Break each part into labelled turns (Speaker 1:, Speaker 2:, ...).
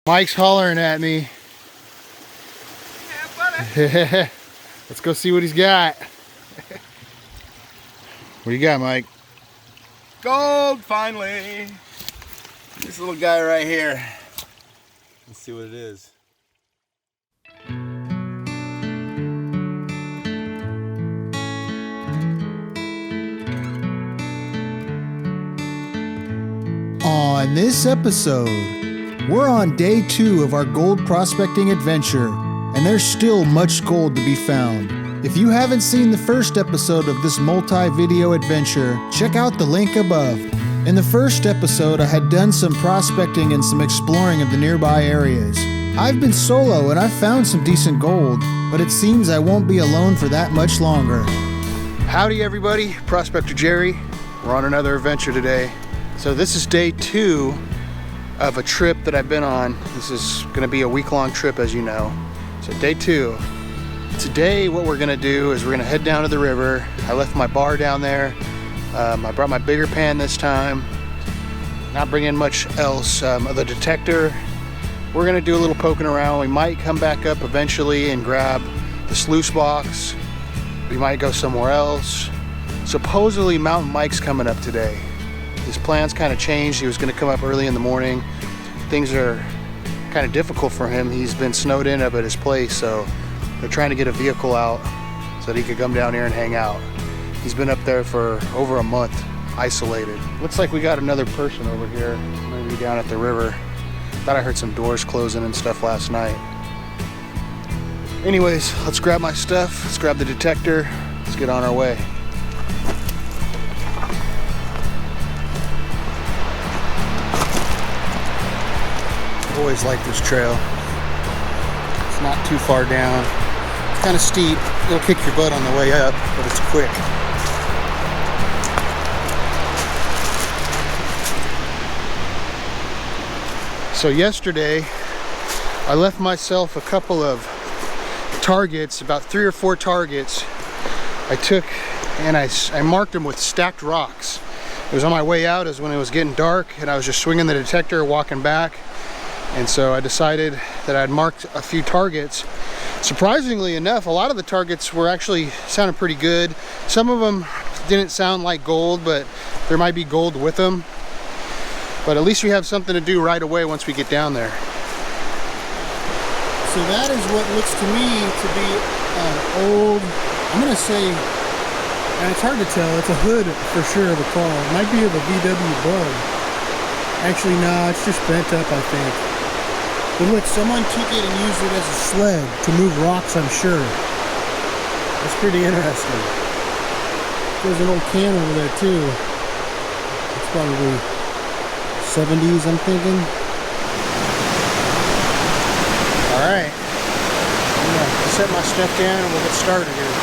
Speaker 1: Mike's hollering at me.
Speaker 2: Yeah, buddy.
Speaker 1: Let's go see what he's got. What do you got, Mike?
Speaker 2: Gold, finally. This little guy right here. Let's see what it is.
Speaker 1: On this episode, we're on day 2 of our gold prospecting adventure, and there's still much gold to be found. If you haven't seen the first episode of this multi-video adventure, check out the link above. In the first episode, I had done some prospecting and some exploring of the nearby areas. I've been solo and I've found some decent gold, but it seems I won't be alone for that much longer. Howdy everybody, Prospector Jerry. We're on another adventure today. So this is day 2 of a trip that I've been on. This is gonna be a week-long trip, as you know. So day 2. Today what we're gonna do is we're gonna head down to the river. I left my bar down there. I brought my bigger pan this time. Not bringing much else. The detector, we're gonna do a little poking around. We might come back up eventually and grab the sluice box. We might go somewhere else. Supposedly Mountain Mike's coming up today. His plans kind of changed. He was gonna come up early in the morning. Things are kind of difficult for him. He's been snowed in up at his place, so they're trying to get a vehicle out so that he could come down here and hang out. He's been up there for over a month, isolated. Looks like we got another person over here, maybe down at the river. Thought I heard some doors closing and stuff last night. Anyways, let's grab my stuff, let's grab the detector, let's get on our way. Always like this trail. It's not too far down. It's kind of steep. It'll kick your butt on the way up, but it's quick. So yesterday, I left myself a couple of targets, about 3 or 4 targets. I took and I marked them with stacked rocks. It was on my way out, as when it was getting dark, and I was just swinging the detector, walking back. And so I decided that I'd marked a few targets. Surprisingly enough, a lot of the targets were actually sounded pretty good. Some of them didn't sound like gold, but there might be gold with them. But at least we have something to do right away once we get down there. So that is what looks to me to be an old, I'm gonna say, and it's hard to tell, it's a hood for sure of a car. It might be of a VW Bug. Actually, no, it's just bent up, I think. But look, someone took it and used it as a sled to move rocks, I'm sure. That's pretty interesting. There's an old can over there too. It's probably 70s, I'm thinking. Alright. I'm gonna set my stuff down and we'll get started here.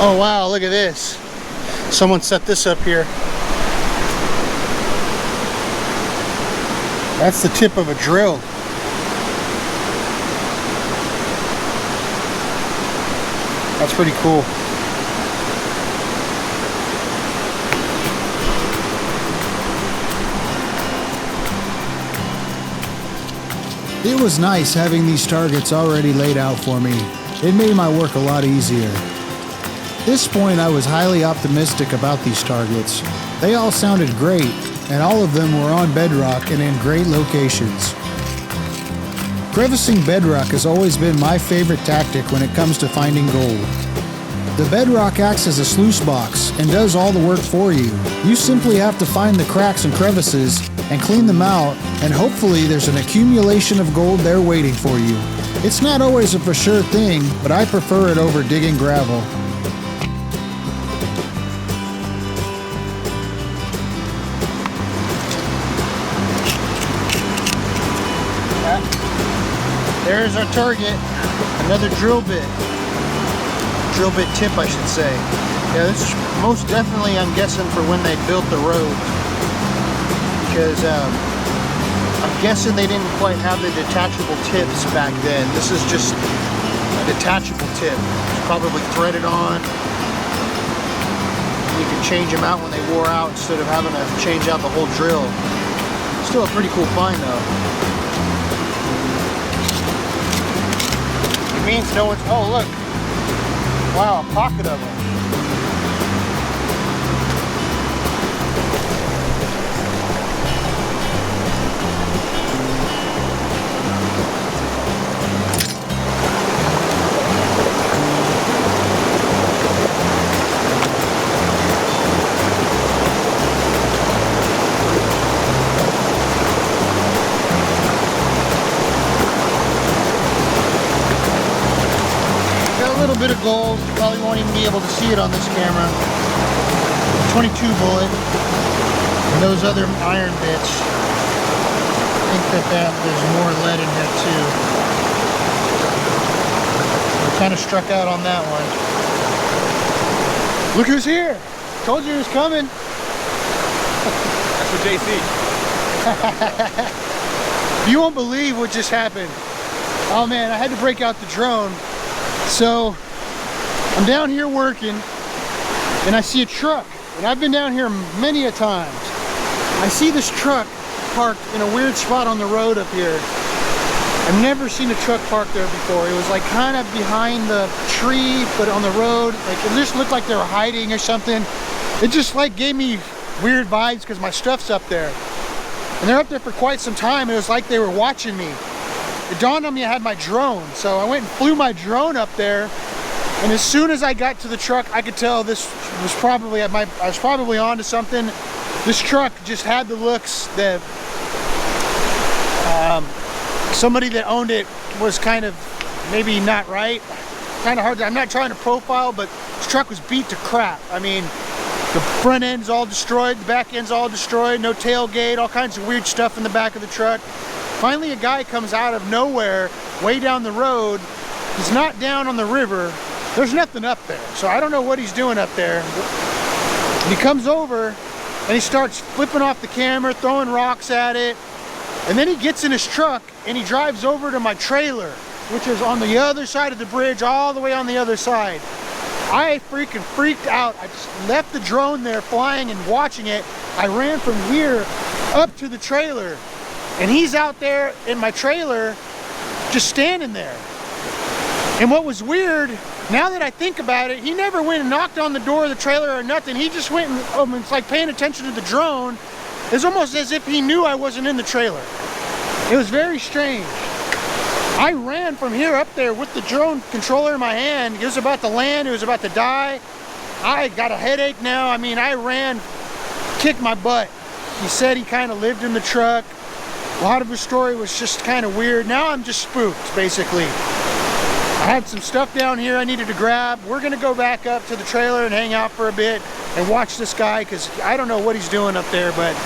Speaker 1: Oh wow, look at this. Someone set this up here. That's the tip of a drill. That's pretty cool. It was nice having these targets already laid out for me. It made my work a lot easier. At this point, I was highly optimistic about these targets. They all sounded great, and all of them were on bedrock and in great locations. Crevicing bedrock has always been my favorite tactic when it comes to finding gold. The bedrock acts as a sluice box and does all the work for you. You simply have to find the cracks and crevices and clean them out, and hopefully there's an accumulation of gold there waiting for you. It's not always a for sure thing, but I prefer it over digging gravel. There's our target, another drill bit tip, I should say. Yeah, this is most definitely, I'm guessing, for when they built the road, because I'm guessing they didn't quite have the detachable tips back then. This is just a detachable tip. It's probably threaded on. You can change them out when they wore out instead of having to change out the whole drill. Still a pretty cool find though. It means no one's, oh look. Wow, a pocket of them. Bit of gold, probably won't even be able to see it on this camera. 22 bullet, and those other iron bits. I think that there's more lead in here too. We kind of struck out on that one. Look who's here! Told you he was coming.
Speaker 2: That's for JC.
Speaker 1: You won't believe what just happened. Oh man, I had to break out the drone. So I'm down here working and I see a truck, and I've been down here many a times. I see this truck parked in a weird spot on the road up here. I've never seen a truck parked there before. It was like kind of behind the tree, but on the road. Like it just looked like they were hiding or something. It just like gave me weird vibes because my stuff's up there. And they're up there for quite some time. It was like they were watching me. It dawned on me I had my drone, so I went and flew my drone up there, and as soon as I got to the truck, I could tell this was probably I was probably onto something. This truck just had the looks that somebody that owned it was kind of maybe not right. Kind of hard to, I'm not trying to profile, but this truck was beat to crap. I mean, the front end's all destroyed, the back end's all destroyed, no tailgate, all kinds of weird stuff in the back of the truck. Finally, a guy comes out of nowhere, way down the road. He's not down on the river. There's nothing up there, so I don't know what he's doing up there. He comes over and he starts flipping off the camera, throwing rocks at it. And then he gets in his truck and he drives over to my trailer, which is on the other side of the bridge, all the way on the other side. I freaking freaked out. I just left the drone there flying and watching it. I ran from here up to the trailer. And he's out there in my trailer, just standing there. And what was weird, now that I think about it, he never went and knocked on the door of the trailer or nothing. He just went and it's like paying attention to the drone. It's almost as if he knew I wasn't in the trailer. It was very strange. I ran from here up there with the drone controller in my hand. It was about to land, it was about to die. I got a headache now. I mean, I ran, kicked my butt. He said he kind of lived in the truck. A lot of his story was just kind of weird. Now I'm just spooked, basically. I had some stuff down here I needed to grab. We're gonna go back up to the trailer and hang out for a bit and watch this guy, because I don't know what he's doing up there, but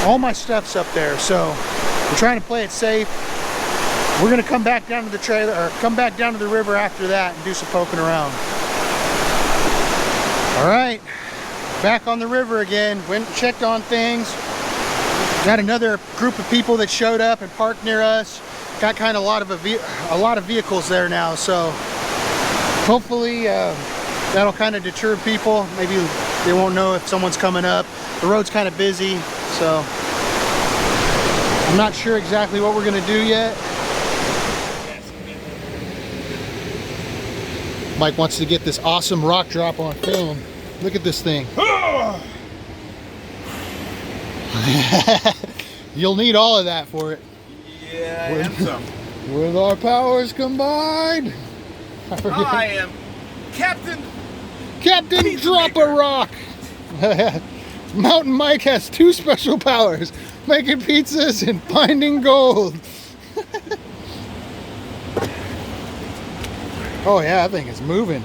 Speaker 1: all my stuff's up there, so we're trying to play it safe. We're gonna come back down to the trailer, or come back down to the river after that and do some poking around. All right, back on the river again. Went and checked on things. Got another group of people that showed up and parked near us. Got kind of a lot of vehicles there now, so hopefully that'll kind of deter people. Maybe they won't know if someone's coming up. The road's kind of busy, so I'm not sure exactly what we're gonna do yet. Mike wants to get this awesome rock drop on film. Look at this thing. You'll need all of that for it.
Speaker 2: Yeah, I am some.
Speaker 1: With our powers combined.
Speaker 2: I am Captain
Speaker 1: Drop a Rock. Mountain Mike has two special powers: making pizzas and finding gold. Oh yeah, that thing is moving.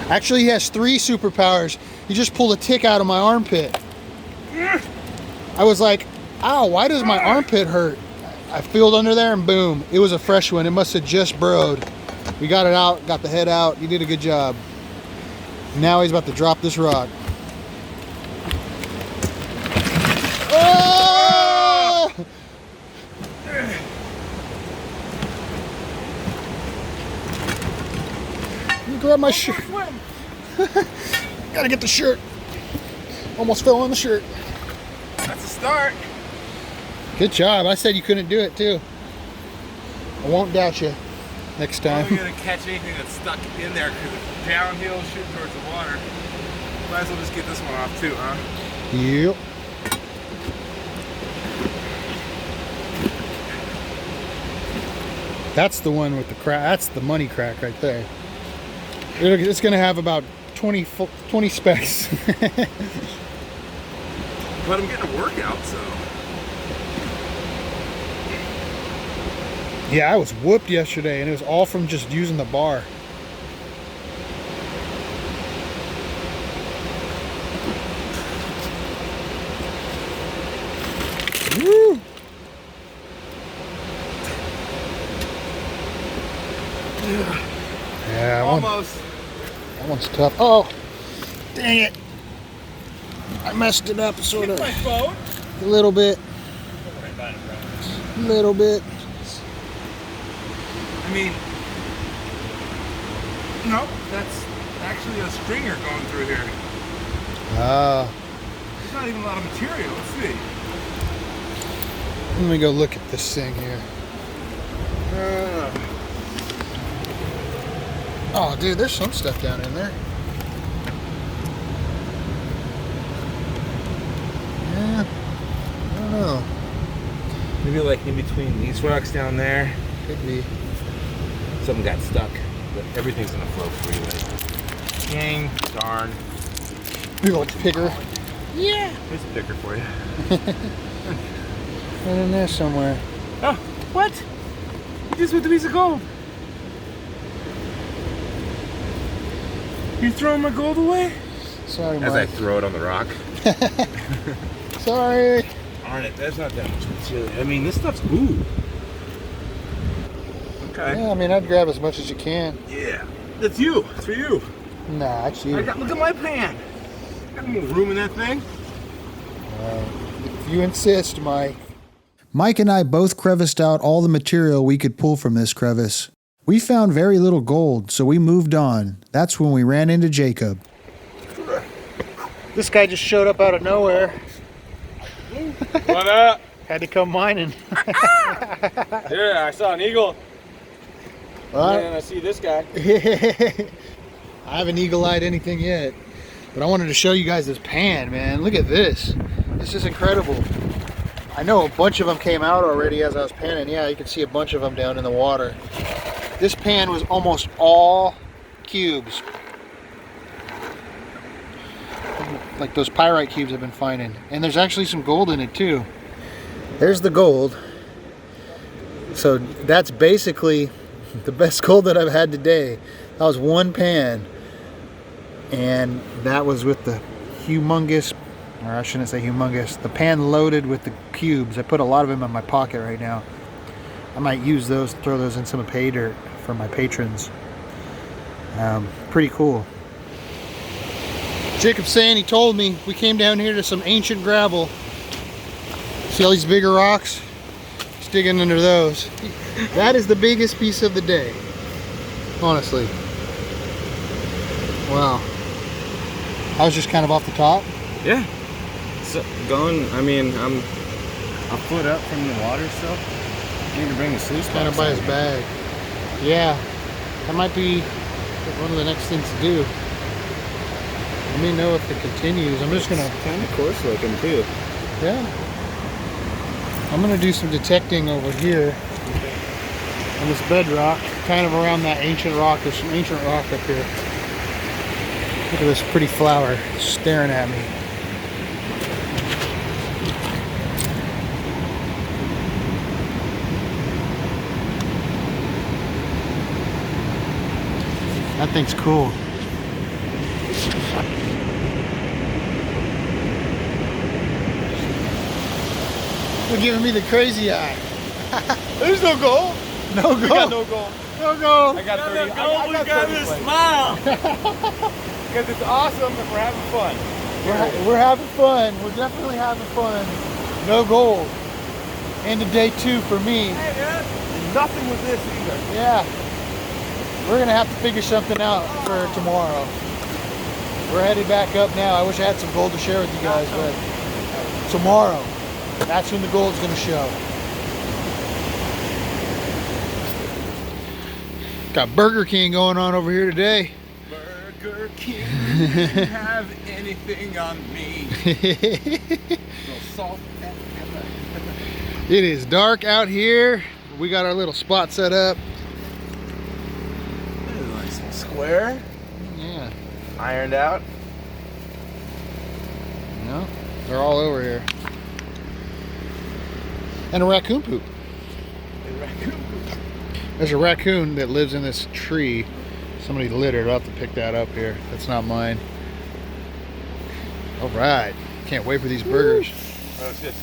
Speaker 1: Actually, he has 3 superpowers. He just pulled a tick out of my armpit. I was like, ow, why does my armpit hurt? I feeled under there and boom, it was a fresh one. It must have just burrowed. We got it out, got the head out. He did a good job. Now he's about to drop this rock. Oh! Let me grab my shirt. Gotta get the shirt. Almost fell on the shirt.
Speaker 2: That's a start.
Speaker 1: Good job. I said you couldn't do it too. I won't doubt you next time.
Speaker 2: I'm gonna catch anything that's stuck in there because it's downhill shooting towards the water. Might as well just get this one off too, huh?
Speaker 1: Yep. That's the one with the crack. That's the money crack right there. It's gonna have about 20 specks.
Speaker 2: But I'm getting a workout, so.
Speaker 1: Yeah, I was whooped yesterday, and it was all from just using the bar. Woo! Yeah,
Speaker 2: almost.
Speaker 1: That one's tough. Oh, dang it! I messed it up, sort of.
Speaker 2: My phone.
Speaker 1: A little bit. A little bit.
Speaker 2: I mean, no, that's actually a stringer going through here. There's not even a lot of material. Let's see.
Speaker 1: Let me go look at this thing here. Oh, dude, there's some stuff down in there. Yeah, I don't know.
Speaker 2: Maybe like in between these rocks down there.
Speaker 1: Could be.
Speaker 2: Something got stuck, but everything's gonna flow freely. Dang, darn.
Speaker 1: Big old picker.
Speaker 2: Yeah. There's a picker for you.
Speaker 1: Right in there somewhere.
Speaker 2: Oh, what? You just with a piece of gold. You're throwing my gold away?
Speaker 1: Sorry, Mike.
Speaker 2: As I throw it on the rock.
Speaker 1: Sorry.
Speaker 2: Darn it, there's not that much material. I mean, this stuff's ooh. Okay.
Speaker 1: Yeah, I mean, I'd grab as much as you can.
Speaker 2: Yeah. That's you. It's for you.
Speaker 1: Nah, it's you.
Speaker 2: Look at my pan. Got more room in that thing.
Speaker 1: If you insist, Mike. Mike and I both creviced out all the material we could pull from this crevice. We found very little gold, so we moved on. That's when we ran into Jacob. This guy just showed up out of nowhere.
Speaker 2: What up?
Speaker 1: Had to come mining.
Speaker 2: Yeah, I saw an eagle.
Speaker 1: What?
Speaker 2: And I see this guy.
Speaker 1: I haven't eagle-eyed anything yet. But I wanted to show you guys this pan, man. Look at this. This is incredible. I know a bunch of them came out already as I was panning. Yeah, you can see a bunch of them down in the water. This pan was almost all cubes. Like those pyrite cubes I've been finding. And there's actually some gold in it too. There's the gold. So that's basically the best gold that I've had today. That was one pan. And that was with the humongous, or I shouldn't say humongous, the pan loaded with the cubes. I put a lot of them in my pocket right now. I might use those, throw those in some Paydirt for my patrons. Pretty cool. Jacob's saying, he told me, we came down here to some ancient gravel. See all these bigger rocks? Just digging under those. That is the biggest piece of the day. Honestly. Wow. I was just kind of off the top.
Speaker 2: Yeah. So I mean, I'm a foot up from the water still. I need to bring the sluice box.
Speaker 1: Kind of by his bag. Yeah. That might be one of the next things to do. Let me know if it continues. I'm just gonna
Speaker 2: kind of coarse looking too.
Speaker 1: Yeah. I'm gonna do some detecting over here on this bedrock, kind of around that ancient rock. There's some ancient rock up here. Look at this pretty flower staring at me. That thing's cool. They're giving me the crazy eye.
Speaker 2: There's no gold.
Speaker 1: No gold.
Speaker 2: We got no gold.
Speaker 1: No gold.
Speaker 2: I got 30. I got this smile. Because it's awesome and we're having fun.
Speaker 1: We're having fun. We're definitely having fun. No gold. End of day 2 for me.
Speaker 2: Hey man, nothing with this either.
Speaker 1: Yeah. We're gonna have to figure something out for tomorrow. We're headed back up now. I wish I had some gold to share with you guys, but tomorrow, that's when the gold's gonna show. Got Burger King going on over here today.
Speaker 2: Burger King, have anything on me? Little salt and pepper.
Speaker 1: It is dark out here. We got our little spot set up.
Speaker 2: This is nice and square.
Speaker 1: Yeah.
Speaker 2: Ironed out.
Speaker 1: No, they're all over here. And a raccoon poop. There's a raccoon that lives in this tree. Somebody littered. I'll have to pick that up here. That's not mine. All right. Can't wait for these burgers.
Speaker 2: Oh, shit.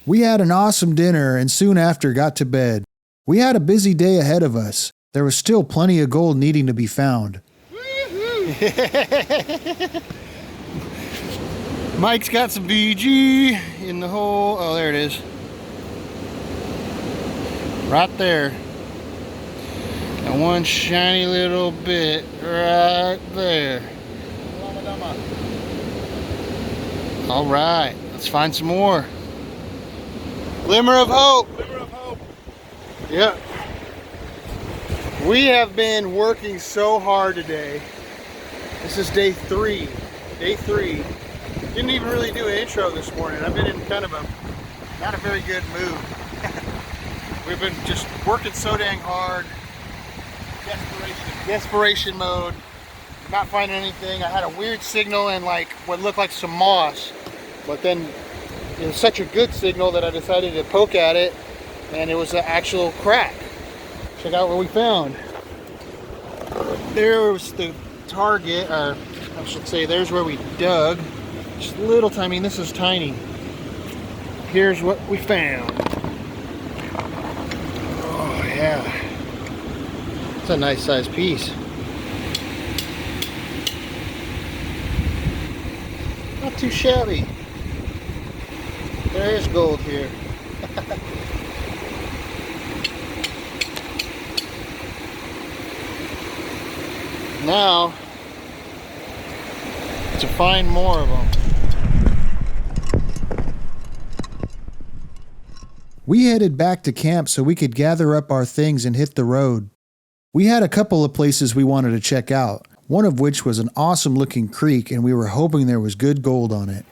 Speaker 1: We had an awesome dinner and soon after got to bed. We had a busy day ahead of us. There was still plenty of gold needing to be found. Mike's got some VG in the hole. Oh, there it is. Right there. And one shiny little bit right there. All right, let's find some more. Glimmer of hope.
Speaker 2: Glimmer of hope.
Speaker 1: Yep. We have been working so hard today. This is day 3. Day 3. Didn't even really do an intro this morning. I've been in kind of a not a very good mood. We've been just working so dang hard. Desperation mode. Not finding anything. I had a weird signal and like what looked like some moss. But then it was such a good signal that I decided to poke at it and it was an actual crack. Check out what we found. There was the target, or I should say there's where we dug. Just a little tiny, this is tiny. Here's what we found. Oh yeah. It's a nice sized piece. Not too shabby. There is gold here. Now, to find more of them. We headed back to camp so we could gather up our things and hit the road. We had a couple of places we wanted to check out, one of which was an awesome looking creek and we were hoping there was good gold on it.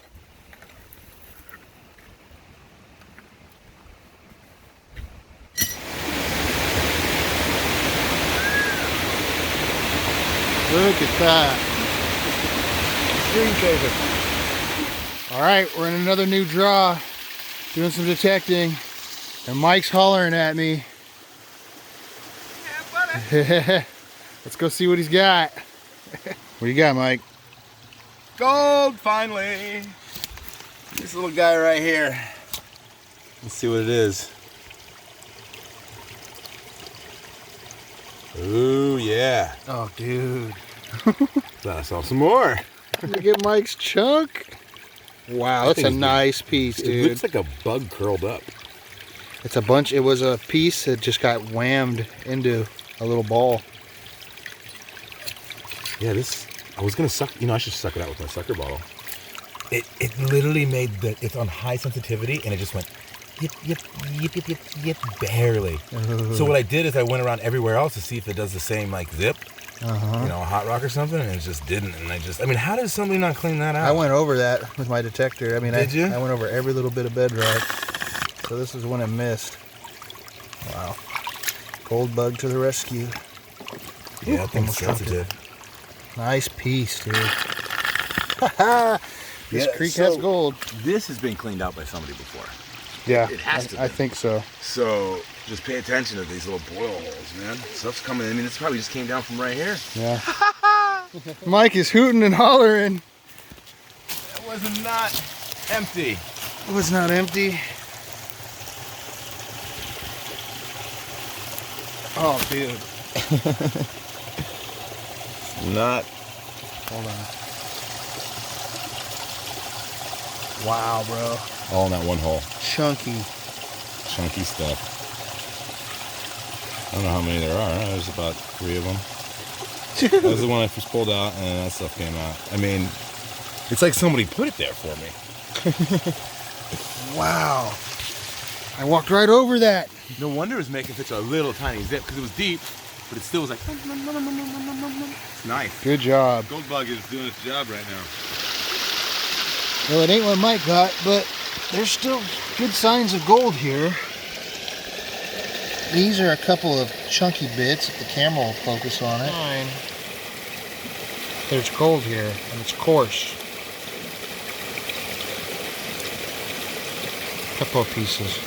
Speaker 1: Look at that.
Speaker 2: Screensaver.
Speaker 1: All right, we're in another new draw, doing some detecting, and Mike's hollering at me.
Speaker 2: Yeah, buddy.
Speaker 1: Let's go see what he's got. What do you got, Mike?
Speaker 2: Gold, finally. This little guy right here. Let's see what it is. Ooh, yeah.
Speaker 1: Oh, dude.
Speaker 2: Got ourselves some more.
Speaker 1: Look at Mike's chunk. Wow, that's a nice piece, dude.
Speaker 2: It looks like a bug curled up.
Speaker 1: It's a bunch. It was a piece that just got whammed into a little ball.
Speaker 2: Yeah, this, I was gonna suck, I should suck it out with my sucker bottle. It literally made it's on high sensitivity and it just went yip, yip, yip, yip, yip, yip, barely. So what I did is I went around everywhere else to see if it does the same like zip, a hot rock or something, and it just didn't. And how does somebody not clean that out?
Speaker 1: I went over that with my detector.
Speaker 2: Did you?
Speaker 1: I went over every little bit of bedrock. So this is when it missed. Wow. Gold bug to the rescue.
Speaker 2: Yeah, that thing's sensitive.
Speaker 1: Nice piece, dude. This creek
Speaker 2: so
Speaker 1: has gold.
Speaker 2: This has been cleaned out by somebody before.
Speaker 1: Yeah,
Speaker 2: It has to
Speaker 1: I
Speaker 2: be.
Speaker 1: think so.
Speaker 2: So just pay attention to these little boil holes, man. Stuff's coming. I mean, this probably just came down from right here.
Speaker 1: Yeah. Mike is hooting and hollering.
Speaker 2: That was not empty.
Speaker 1: It was not empty. Oh, dude.
Speaker 2: Not.
Speaker 1: Hold on. Wow, bro.
Speaker 2: All in that one hole.
Speaker 1: Chunky.
Speaker 2: Chunky stuff. I don't know how many there are. There's about 3 of them. That was the one I first pulled out, and then that stuff came out. I mean, it's like somebody put it there for me.
Speaker 1: Wow. I walked right over that.
Speaker 2: No wonder it was making such a little tiny zip, because it was deep, but it still was like... It's nice.
Speaker 1: Good job.
Speaker 2: Gold bug is doing its job right now.
Speaker 1: Well, it ain't what Mike got, but there's still good signs of gold here. These are a couple of chunky bits, if the camera will focus on it. Fine. There's gold here, and it's coarse. A couple of pieces.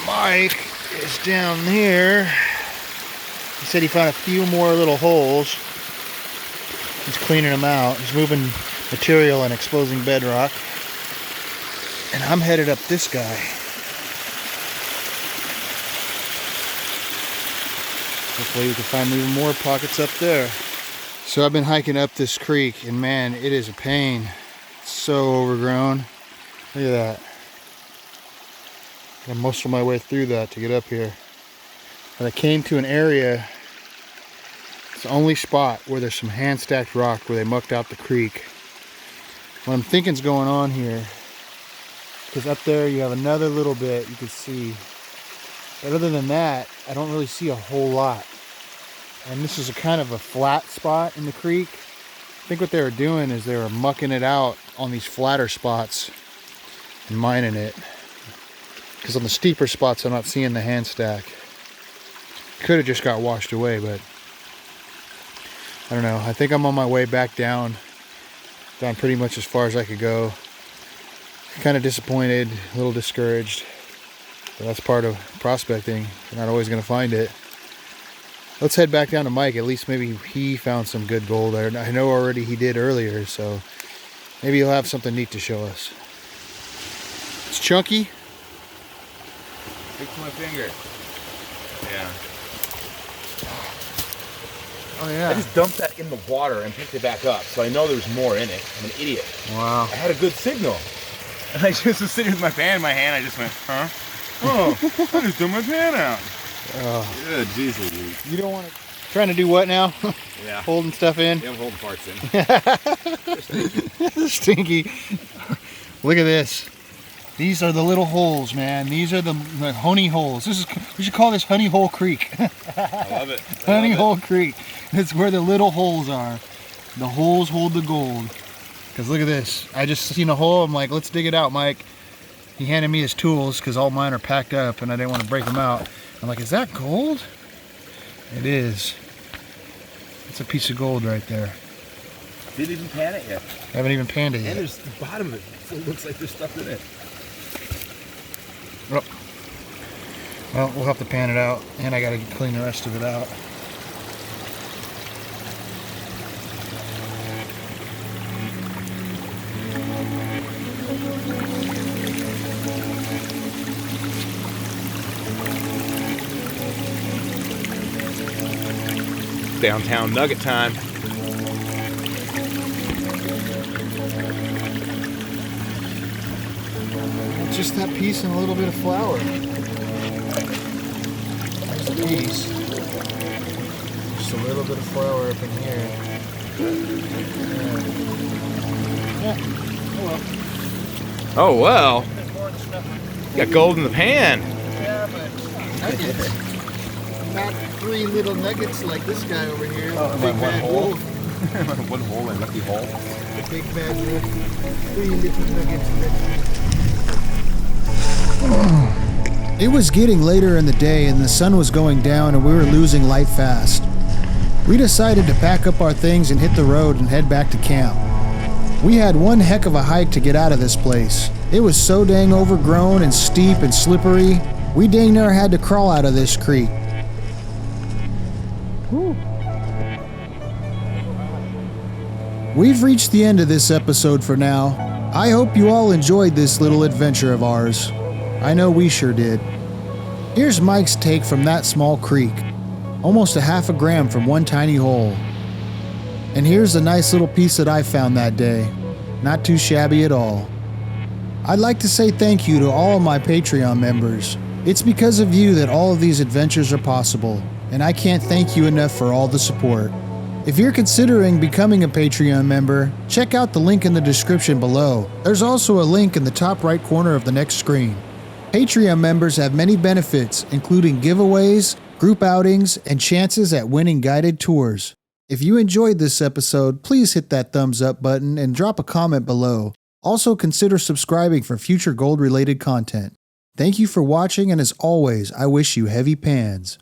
Speaker 1: Mike is down there. He said he found a few more little holes. He's cleaning them out. He's moving material and exposing bedrock. And I'm headed up this guy. Hopefully we can find even more pockets up there. So I've been hiking up this creek, and man, it is a pain. It's so overgrown. Look at that. I muscled my way through that to get up here. And I came to an area, it's the only spot where there's some hand-stacked rock where they mucked out the creek. What I'm thinking's going on here, because up there you have another little bit you can see. But other than that, I don't really see a whole lot. And this is a kind of a flat spot in the creek. I think what they were doing is they were mucking it out on these flatter spots and mining it. Because on the steeper spots, I'm not seeing the hand stack. Could have just got washed away, but I don't know. I think I'm on my way back down. Down pretty much as far as I could go. Kind of disappointed, a little discouraged. But that's part of prospecting. You're not always going to find it. Let's head back down to Mike. At least maybe he found some good gold there. I know already he did earlier, so maybe he'll have something neat to show us. It's chunky.
Speaker 2: Stick to my finger. Yeah.
Speaker 1: Oh yeah.
Speaker 2: I just dumped that in the water and picked it back up, so I know there's more in it. I'm an idiot.
Speaker 1: Wow.
Speaker 2: I had a good signal. And I just was sitting with my fan in my hand. I just went, huh? Oh, I just dumped my fan out.
Speaker 1: Oh.
Speaker 2: Good Jesus, dude.
Speaker 1: You don't want to... Trying to do what now?
Speaker 2: Yeah.
Speaker 1: Holding stuff in?
Speaker 2: Yeah, I'm holding parts in.
Speaker 1: They're stinky. Look at this. These are the little holes, man. These are the honey holes. We should call this Honey Hole Creek.
Speaker 2: I love it.
Speaker 1: Honey Hole Creek. That's where the little holes are. The holes hold the gold. Because look at this. I just seen a hole. I'm like, let's dig it out, Mike. He handed me his tools because all mine are packed up and I didn't want to break them out. I'm like, is that gold? It is. It's a piece of gold right there.
Speaker 2: Didn't even pan it yet.
Speaker 1: I haven't even panned it yet.
Speaker 2: And there's the bottom of it. So it looks like there's stuff in it.
Speaker 1: Oh. Well, we'll have to pan it out, and I gotta clean the rest of it out.
Speaker 2: Downtown nugget time.
Speaker 1: Just that piece and a little bit of flour. There's the piece. Just a little bit of flour up in here. Yeah.
Speaker 2: Oh well. You got gold in the pan.
Speaker 1: Yeah, but nuggets. Not 3 little nuggets like this guy over here.
Speaker 2: Oh,
Speaker 1: Big
Speaker 2: one
Speaker 1: bad
Speaker 2: hole.
Speaker 1: wolf.
Speaker 2: One hole, a lucky hole.
Speaker 1: Big bad wolf. 3 little nuggets. It was getting later in the day and the sun was going down and we were losing light fast. We decided to pack up our things and hit the road and head back to camp. We had one heck of a hike to get out of this place. It was so dang overgrown and steep and slippery, we dang near had to crawl out of this creek. Whew. We've reached the end of this episode for now. I hope you all enjoyed this little adventure of ours. I know we sure did. Here's Mike's take from that small creek. Almost a half a gram from one tiny hole. And here's a nice little piece that I found that day. Not too shabby at all. I'd like to say thank you to all of my Patreon members. It's because of you that all of these adventures are possible, and I can't thank you enough for all the support. If you're considering becoming a Patreon member, check out the link in the description below. There's also a link in the top right corner of the next screen. Patreon members have many benefits, including giveaways, group outings, and chances at winning guided tours. If you enjoyed this episode, please hit that thumbs up button and drop a comment below. Also consider subscribing for future gold-related content. Thank you for watching, and as always, I wish you heavy pans.